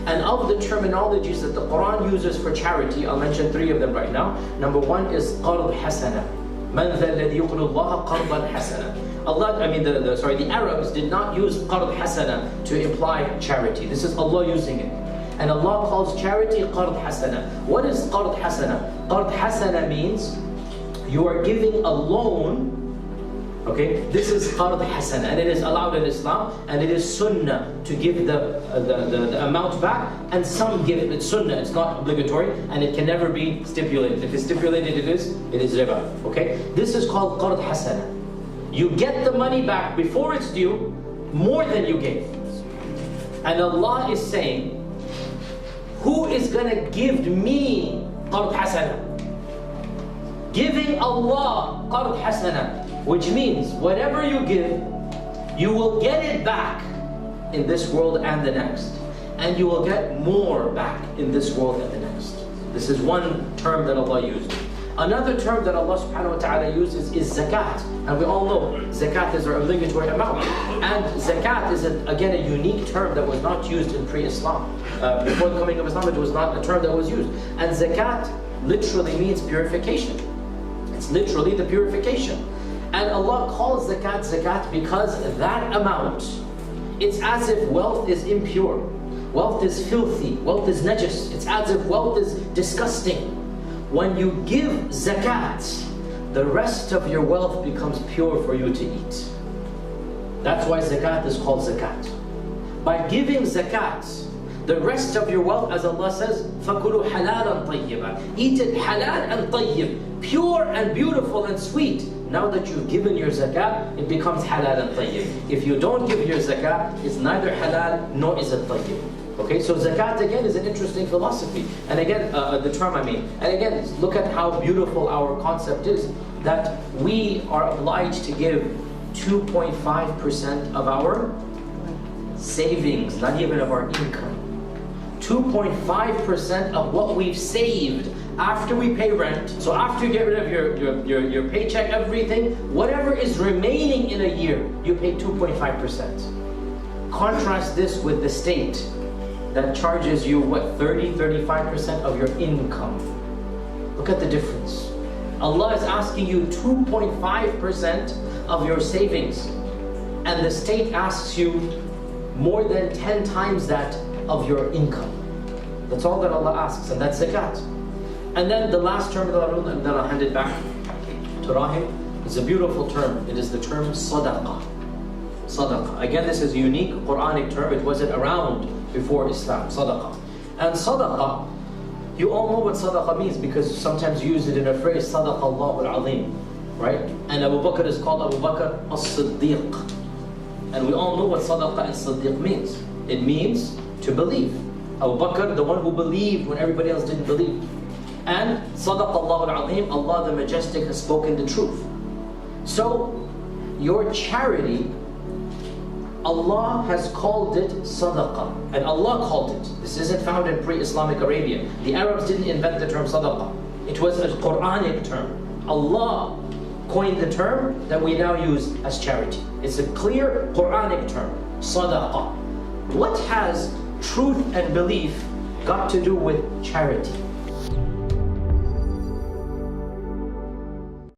And of the terminologies that the Quran uses for charity, I'll mention 3 of them right now. Number 1 is qard hasana. Man dha alladhi yuqridu Allah qardan hasana. The Arabs did not use qard hasana to imply charity. This is Allah using it. And Allah calls charity qard hasana. What is qard hasana? Qard hasana means you are giving a loan. Okay, this is qard hasana, and it is allowed in Islam, and it is sunnah to give the amount back, and some give it. It's sunnah, it's not obligatory, and it can never be stipulated. If it's stipulated, it is riba. Okay, this is called qard hasana. You get the money back before it's due, more than you gave. And Allah is saying, who is gonna give me qard hasana? Giving Allah qard hasana, which means whatever you give, you will get it back in this world and the next, and you will get more back in this world and the next. This is one term that Allah used. Another term that Allah subhanahu wa ta'ala uses is zakat. And we all know zakat is our obligatory amount. And zakat is, again, a unique term that was not used in pre-Islam. Before the coming of Islam, it was not a term that was used. And zakat literally means purification. It's literally the purification. And Allah calls zakat zakat because that amount, it's as if wealth is impure. Wealth is filthy. Wealth is najis. It's as if wealth is disgusting. When you give zakat, the rest of your wealth becomes pure for you to eat. That's why zakat is called zakat. By giving zakat, the rest of your wealth, as Allah says, فَكُلُوا حَلَالًا طَيِّبًا. Eat it halal and tayyib, pure and beautiful and sweet. Now that you've given your zakat, it becomes halal and tayyib. If you don't give your zakat, it's neither halal nor is it tayyib. Okay, so zakat again is an interesting philosophy. And again, the term I mean. And again, look at how beautiful our concept is, that we are obliged to give 2.5% of our savings, not even of our income. 2.5% of what we've saved after we pay rent. So after you get rid of your paycheck, everything, whatever is remaining in a year, you pay 2.5%. Contrast this with the state that charges you, what, 30-35% of your income. Look at the difference. Allah is asking you 2.5% of your savings, and the state asks you more than 10 times that of your income. That's all that Allah asks, and that's zakat. And then the last term that I'll hand it back to Rahim is a beautiful term. It is the term sadaqah. Sadaqah. Again, this is a unique Quranic term. It wasn't around before Islam. Sadaqah. And sadaqah, you all know what sadaqah means because sometimes you use it in a phrase, Sadaqa Allahu al-Azim, right? And Abu Bakr is called Abu Bakr as-Siddiq. And we all know what sadaqah and Siddiq means. It means to believe. Abu Bakr, the one who believed when everybody else didn't believe. And Sadaqa Allahu al-Azim, Allah the Majestic has spoken the truth. So, your charity, Allah has called it sadaqah, and Allah called it. This isn't found in pre-Islamic Arabia. The Arabs didn't invent the term sadaqah. It was a Quranic term. Allah coined the term that we now use as charity. It's a clear Quranic term, sadaqah. What has truth and belief got to do with charity?